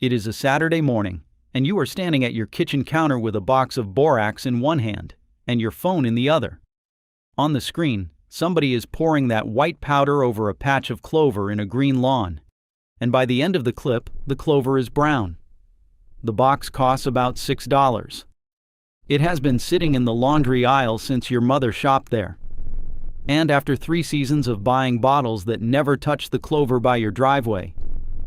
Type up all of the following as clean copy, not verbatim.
It is a Saturday morning, and you are standing at your kitchen counter with a box of Borax in one hand and your phone in the other. On the screen, somebody is pouring that white powder over a patch of clover in a green lawn, and by the end of the clip, the clover is brown. The box costs about $6. It has been sitting in the laundry aisle since your mother shopped there. And after 3 seasons of buying bottles that never touched the clover by your driveway,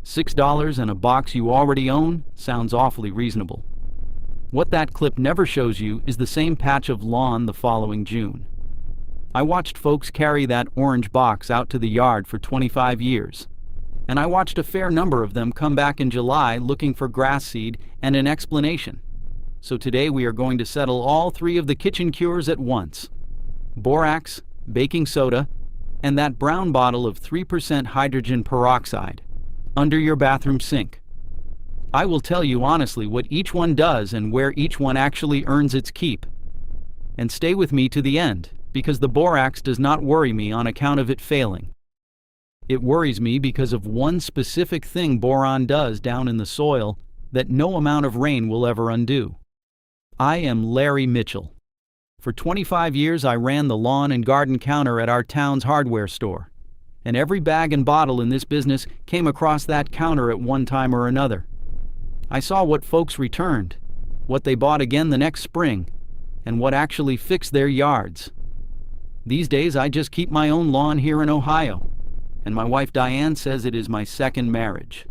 $6 and a box you already own sounds awfully reasonable. What that clip never shows you is the same patch of lawn the following June. I watched folks carry that orange box out to the yard for 25 years, and I watched a fair number of them come back in July looking for grass seed and an explanation. So today we are going to settle all 3 of the kitchen cures at once: Borax, baking soda, and that brown bottle of 3% hydrogen peroxide under your bathroom sink. I will tell you honestly what each one does and where each one actually earns its keep. And stay with me to the end, because the Borax does not worry me on account of it failing. It worries me because of one specific thing boron does down in the soil that no amount of rain will ever undo. I am Larry Mitchell. For 25 years I ran the lawn and garden counter at our town's hardware store, and every bag and bottle in this business came across that counter at one time or another. I saw what folks returned, what they bought again the next spring, and what actually fixed their yards. These days I just keep my own lawn here in Ohio, and my wife Diane says it is my second marriage.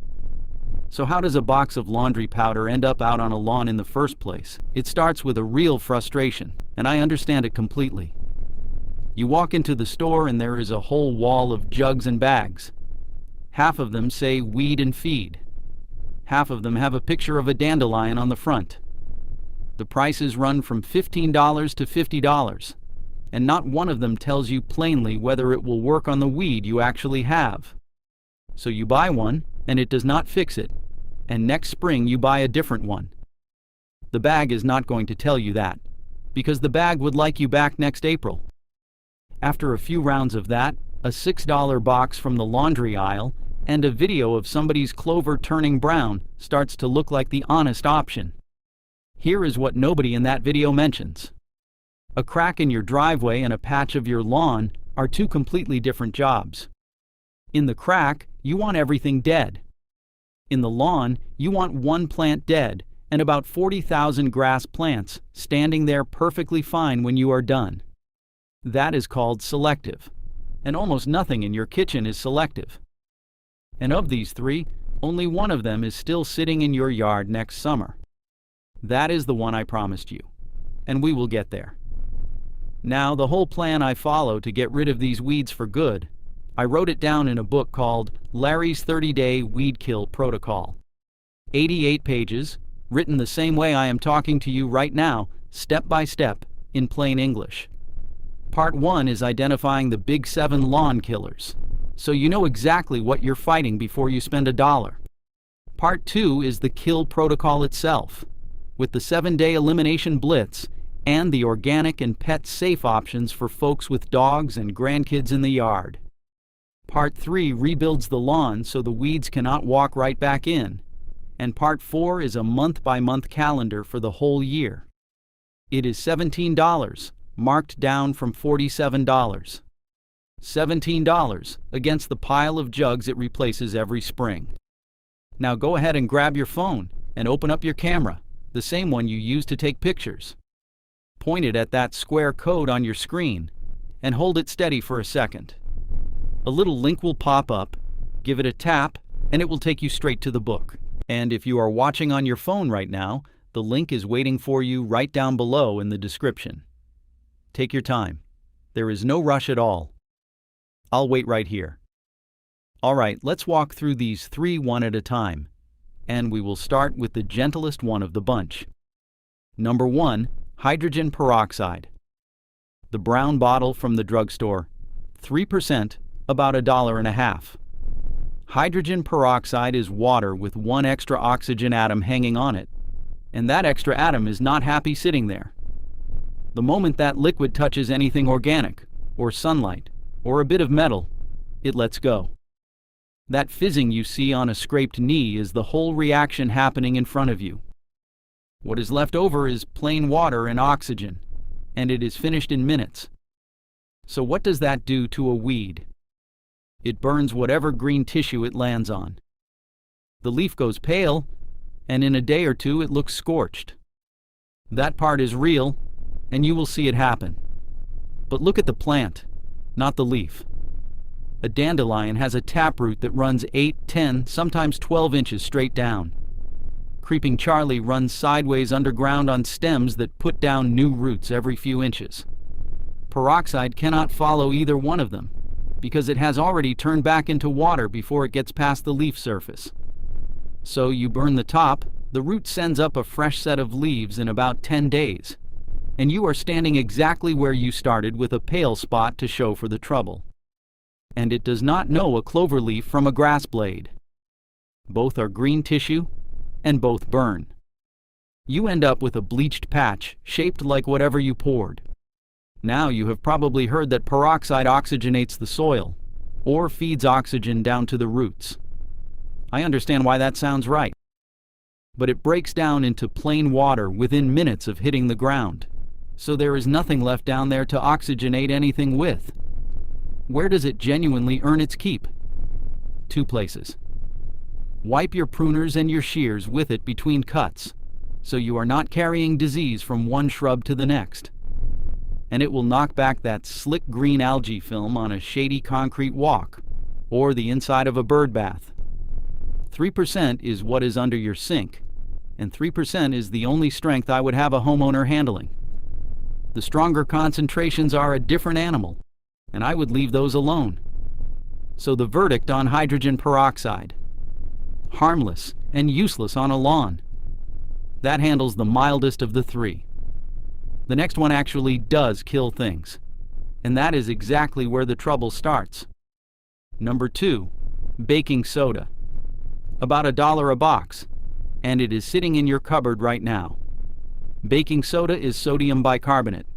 So how does a box of laundry powder end up out on a lawn in the first place? It starts with a real frustration, and I understand it completely. You walk into the store and there is a whole wall of jugs and bags. Half of them say weed and feed. Half of them have a picture of a dandelion on the front. The prices run from $15 to $50, and not one of them tells you plainly whether it will work on the weed you actually have. So you buy one, and it does not fix it, and next spring you buy a different one. The bag is not going to tell you that, because the bag would like you back next April. After a few rounds of that, a $6 box from the laundry aisle and a video of somebody's clover turning brown starts to look like the honest option. Here is what nobody in that video mentions. A crack in your driveway and a patch of your lawn are 2 completely different jobs. In the crack, you want everything dead. In the lawn, you want one plant dead and about 40,000 grass plants standing there perfectly fine when you are done. That is called selective, and almost nothing in your kitchen is selective. And of these 3, only one of them is still sitting in your yard next summer. That is the one I promised you, and we will get there. Now, the whole plan I follow to get rid of these weeds for good, I wrote it down in a book called Larry's 30-Day Weed Kill Protocol. 88 pages, written the same way I am talking to you right now, step by step, in plain English. Part 1 is identifying the big 7 lawn killers, so you know exactly what you're fighting before you spend $1. Part 2 is the kill protocol itself, with the 7-day elimination blitz and the organic and pet-safe options for folks with dogs and grandkids in the yard. Part 3 rebuilds the lawn so the weeds cannot walk right back in, and Part 4 is a month-by-month calendar for the whole year. It is $17, marked down from $47. $17 against the pile of jugs it replaces every spring. Now go ahead and grab your phone and open up your camera, the same one you use to take pictures. Point it at that square code on your screen and hold it steady for a second. A little link will pop up, give it a tap, and it will take you straight to the book. And if you are watching on your phone right now, the link is waiting for you right down below in the description. Take your time. There is no rush at all. I'll wait right here. All right, let's walk through these 3 one at a time, and we will start with the gentlest one of the bunch. Number 1, hydrogen peroxide. The brown bottle from the drugstore, 3%, about $1.50. Hydrogen peroxide is water with 1 extra oxygen atom hanging on it, and that extra atom is not happy sitting there. The moment that liquid touches anything organic, or sunlight, or a bit of metal, it lets go. That fizzing you see on a scraped knee is the whole reaction happening in front of you. What is left over is plain water and oxygen, and it is finished in minutes. So what does that do to a weed? It burns whatever green tissue it lands on. The leaf goes pale, and in a day or two it looks scorched. That part is real, and you will see it happen. But look at the plant, not the leaf. A dandelion has a taproot that runs 8, 10, sometimes 12 inches straight down. Creeping Charlie runs sideways underground on stems that put down new roots every few inches. Peroxide cannot follow either one of them, because it has already turned back into water before it gets past the leaf surface. So you burn the top, the root sends up a fresh set of leaves in about 10 days, and you are standing exactly where you started with a pale spot to show for the trouble. And it does not know a clover leaf from a grass blade. Both are green tissue, and both burn. You end up with a bleached patch shaped like whatever you poured. Now you have probably heard that peroxide oxygenates the soil, or feeds oxygen down to the roots. I understand why that sounds right. But it breaks down into plain water within minutes of hitting the ground, so there is nothing left down there to oxygenate anything with. Where does it genuinely earn its keep? 2 places. Wipe your pruners and your shears with it between cuts, so you are not carrying disease from one shrub to the next. And it will knock back that slick green algae film on a shady concrete walk, or the inside of a bird bath. 3% is what is under your sink, and 3% is the only strength I would have a homeowner handling. The stronger concentrations are a different animal, and I would leave those alone. So the verdict on hydrogen peroxide: harmless and useless on a lawn. That handles the mildest of the 3. The next one actually does kill things, and that is exactly where the trouble starts. Number 2, baking soda. About $1 a box, and it is sitting in your cupboard right now. Baking soda is sodium bicarbonate,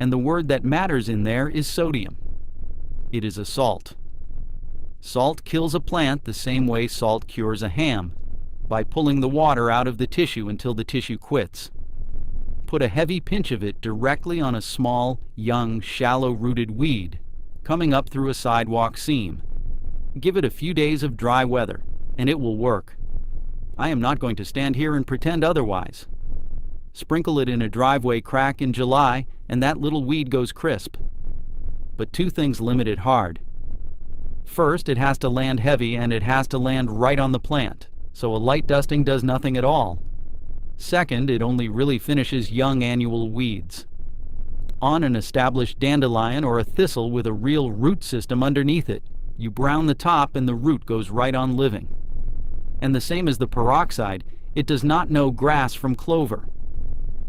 and the word that matters in there is sodium. It is a salt. Salt kills a plant the same way salt cures a ham, by pulling the water out of the tissue until the tissue quits. Put a heavy pinch of it directly on a small, young, shallow-rooted weed coming up through a sidewalk seam. Give it a few days of dry weather, and it will work. I am not going to stand here and pretend otherwise. Sprinkle it in a driveway crack in July, and that little weed goes crisp. But 2 things limit it hard. First, it has to land heavy, and it has to land right on the plant, so a light dusting does nothing at all. Second, it only really finishes young annual weeds. On an established dandelion or a thistle with a real root system underneath it, you brown the top and the root goes right on living. And the same as the peroxide, it does not know grass from clover.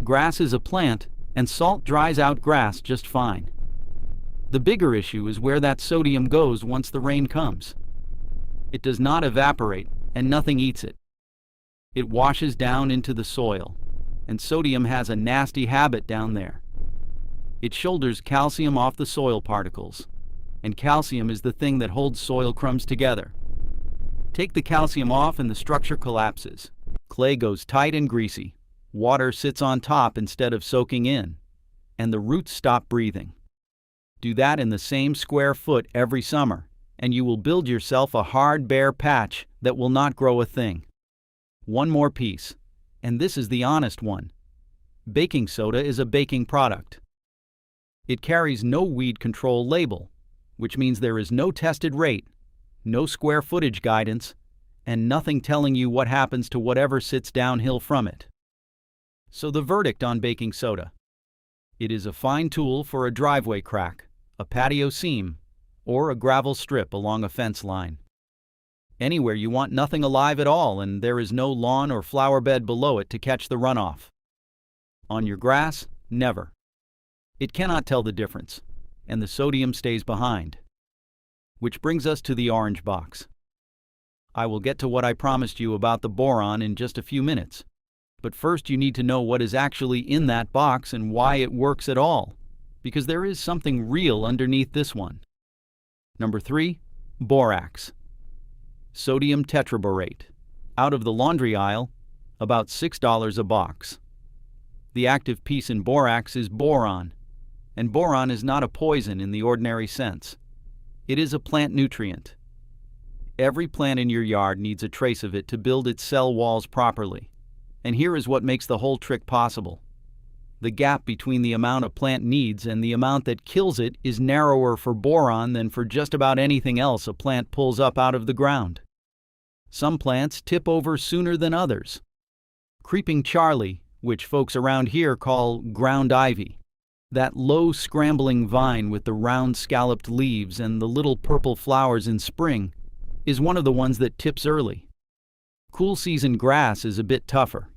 Grass is a plant, and salt dries out grass just fine. The bigger issue is where that sodium goes once the rain comes. It does not evaporate, and nothing eats it. It washes down into the soil, and sodium has a nasty habit down there. It shoulders calcium off the soil particles, and calcium is the thing that holds soil crumbs together. Take the calcium off and the structure collapses. Clay goes tight and greasy. Water sits on top instead of soaking in, and the roots stop breathing. Do that in the same square foot every summer, and you will build yourself a hard, bare patch that will not grow a thing. One more piece, and this is the honest one. Baking soda is a baking product. It carries no weed control label, which means there is no tested rate, no square footage guidance, and nothing telling you what happens to whatever sits downhill from it. So the verdict on baking soda: it is a fine tool for a driveway crack, a patio seam, or a gravel strip along a fence line. Anywhere you want nothing alive at all and there is no lawn or flower bed below it to catch the runoff. On your grass, never. It cannot tell the difference, and the sodium stays behind. Which brings us to the orange box. I will get to what I promised you about the boron in just a few minutes, but first you need to know what is actually in that box and why it works at all, because there is something real underneath this one. Number 3, borax. sodium tetraborate. Out of the laundry aisle, about $6 a box. The active piece in borax is boron, and boron is not a poison in the ordinary sense. It is a plant nutrient. Every plant in your yard needs a trace of it to build its cell walls properly. And here is what makes the whole trick possible. The gap between the amount a plant needs and the amount that kills it is narrower for boron than for just about anything else a plant pulls up out of the ground. Some plants tip over sooner than others. Creeping Charlie, which folks around here call ground ivy, that low scrambling vine with the round scalloped leaves and the little purple flowers in spring, is one of the ones that tips early. Cool season grass is a bit tougher.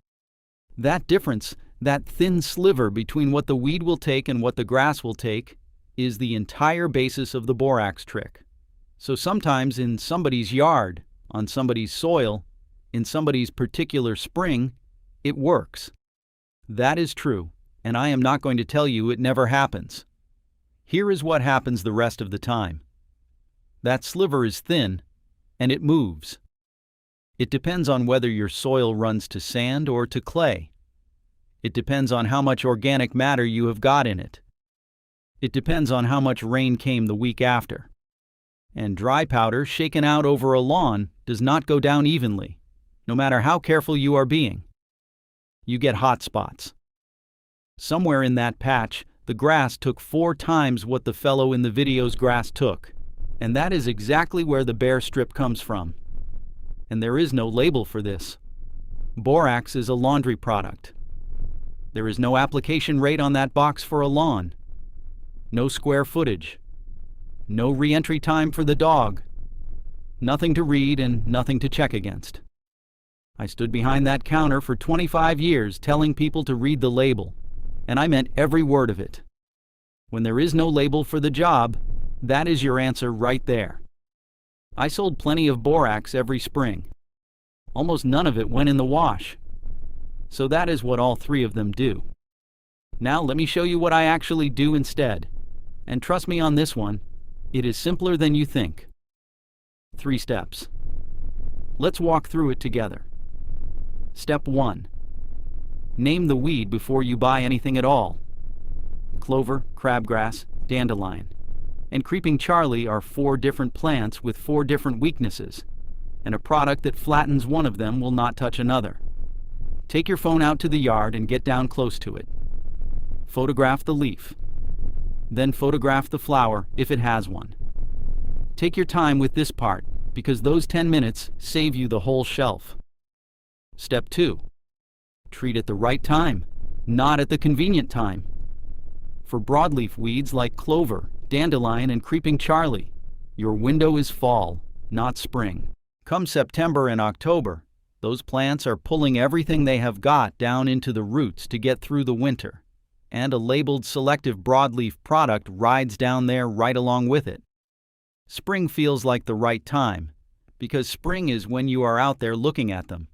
That difference, that thin sliver between what the weed will take and what the grass will take, is the entire basis of the borax trick. So sometimes in somebody's yard, on somebody's soil, in somebody's particular spring, it works. That is true, and I am not going to tell you it never happens. Here is what happens the rest of the time. That sliver is thin, and it moves. It depends on whether your soil runs to sand or to clay. It depends on how much organic matter you have got in it. It depends on how much rain came the week after. And dry powder shaken out over a lawn does not go down evenly, no matter how careful you are being. You get hot spots. Somewhere in that patch, the grass took 4 times what the fellow in the video's grass took. And that is exactly where the bare strip comes from. And there is no label for this. Borax is a laundry product. There is no application rate on that box for a lawn. No square footage. No re-entry time for the dog. Nothing to read and nothing to check against. I stood behind that counter for 25 years telling people to read the label, and I meant every word of it. When there is no label for the job, that is your answer right there. I sold plenty of borax every spring. Almost none of it went in the wash. So that is what all 3 of them do. Now let me show you what I actually do instead. And trust me on this one, it is simpler than you think. 3 steps. Let's walk through it together. Step 1. Name the weed before you buy anything at all. Clover, crabgrass, dandelion, and creeping Charlie are 4 different plants with 4 different weaknesses, and a product that flattens one of them will not touch another. Take your phone out to the yard and get down close to it. Photograph the leaf. Then photograph the flower if it has one. Take your time with this part, because those 10 minutes save you the whole shelf. Step 2. Treat at the right time, not at the convenient time. For broadleaf weeds like clover, dandelion, and creeping Charlie, your window is fall, not spring. Come September and October, those plants are pulling everything they have got down into the roots to get through the winter, and a labeled selective broadleaf product rides down there right along with it. Spring feels like the right time, because spring is when you are out there looking at them.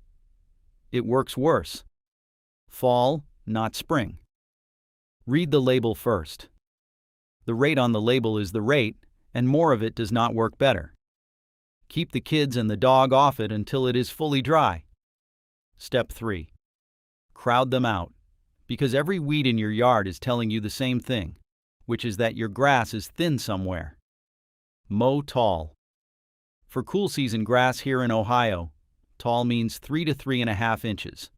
It works worse. Fall, not spring. Read the label first. The rate on the label is the rate, and more of it does not work better. Keep the kids and the dog off it until it is fully dry. Step 3. Crowd them out, because every weed in your yard is telling you the same thing, which is that your grass is thin somewhere. Mow tall. For cool season grass here in Ohio, tall means 3 to 3.5 inches.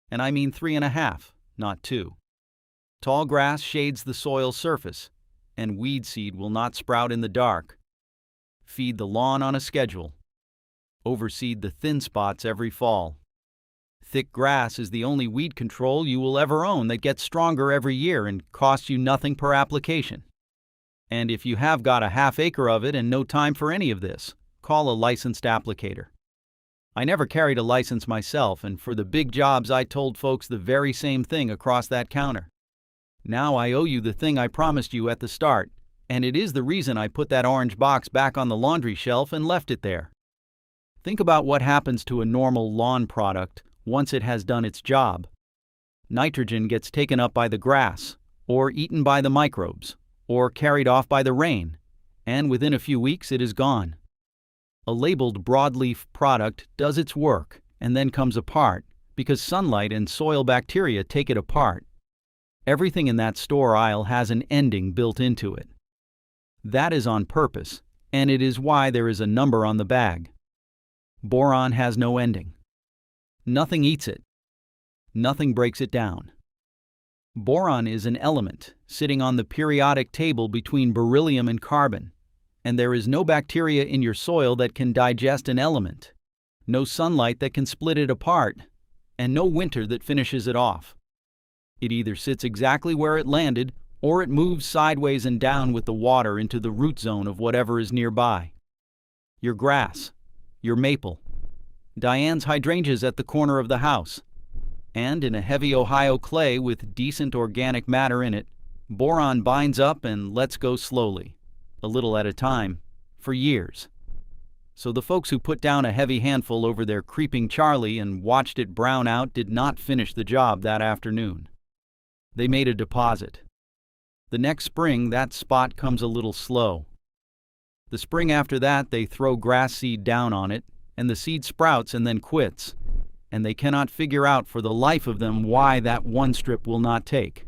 And I mean 3.5, not 2. Tall grass shades the soil surface, and weed seed will not sprout in the dark. Feed the lawn on a schedule. Overseed the thin spots every fall. Thick grass is the only weed control you will ever own that gets stronger every year and costs you nothing per application. And if you have got a half acre of it and no time for any of this, call a licensed applicator. I never carried a license myself, and for the big jobs I told folks the very same thing across that counter. Now I owe you the thing I promised you at the start, and it is the reason I put that orange box back on the laundry shelf and left it there. Think about what happens to a normal lawn product once it has done its job. Nitrogen gets taken up by the grass, or eaten by the microbes, or carried off by the rain, and within a few weeks it is gone. A labeled broadleaf product does its work and then comes apart because sunlight and soil bacteria take it apart. Everything in that store aisle has an ending built into it. That is on purpose, and it is why there is a number on the bag. Boron has no ending. Nothing eats it. Nothing breaks it down. Boron is an element sitting on the periodic table between beryllium and carbon, and there is no bacteria in your soil that can digest an element, no sunlight that can split it apart, and no winter that finishes it off. It either sits exactly where it landed, or it moves sideways and down with the water into the root zone of whatever is nearby. Your grass, your maple, Diane's hydrangeas at the corner of the house, and in a heavy Ohio clay with decent organic matter in it, boron binds up and lets go slowly, a little at a time, for years. So the folks who put down a heavy handful over their creeping Charlie and watched it brown out did not finish the job that afternoon. They made a deposit. The next spring, that spot comes a little slow. The spring after that, they throw grass seed down on it, and the seed sprouts and then quits, and they cannot figure out for the life of them why that one strip will not take.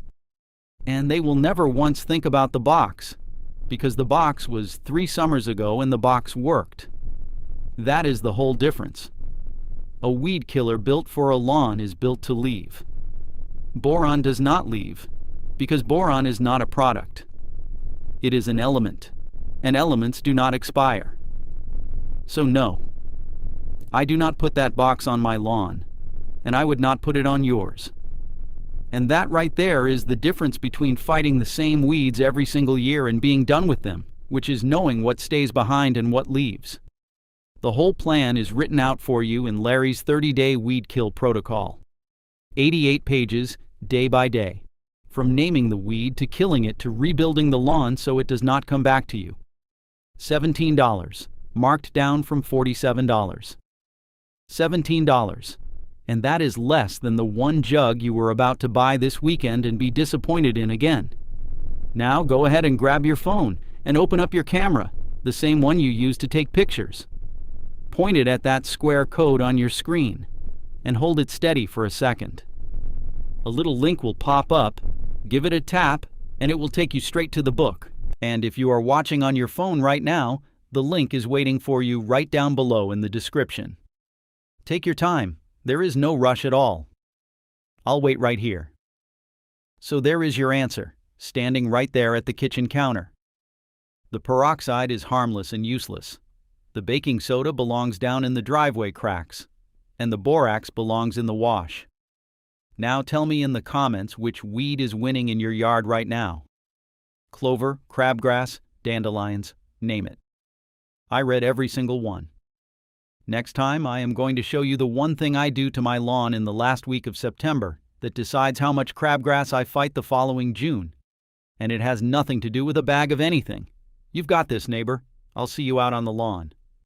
And they will never once think about the box, because the box was 3 summers ago and the box worked. That is the whole difference. A weed killer built for a lawn is built to leave. Boron does not leave, because boron is not a product. It is an element, and elements do not expire. So no, I do not put that box on my lawn, and I would not put it on yours. And that right there is the difference between fighting the same weeds every single year and being done with them, which is knowing what stays behind and what leaves. The whole plan is written out for you in Larry's 30-day weed kill protocol. 88 pages, day by day. From naming the weed to killing it to rebuilding the lawn so it does not come back to you. $17, marked down from $47. $17. And that is less than the one jug you were about to buy this weekend and be disappointed in again. Now go ahead and grab your phone and open up your camera, the same one you use to take pictures. Point it at that square code on your screen and hold it steady for a second. A little link will pop up, give it a tap, and it will take you straight to the book. And if you are watching on your phone right now, the link is waiting for you right down below in the description. Take your time. There is no rush at all. I'll wait right here. So there is your answer, standing right there at the kitchen counter. The peroxide is harmless and useless. The baking soda belongs down in the driveway cracks, and the borax belongs in the wash. Now tell me in the comments which weed is winning in your yard right now. Clover, crabgrass, dandelions, name it. I read every single one. Next time, I am going to show you the one thing I do to my lawn in the last week of September that decides how much crabgrass I fight the following June. And it has nothing to do with a bag of anything. You've got this, neighbor. I'll see you out on the lawn.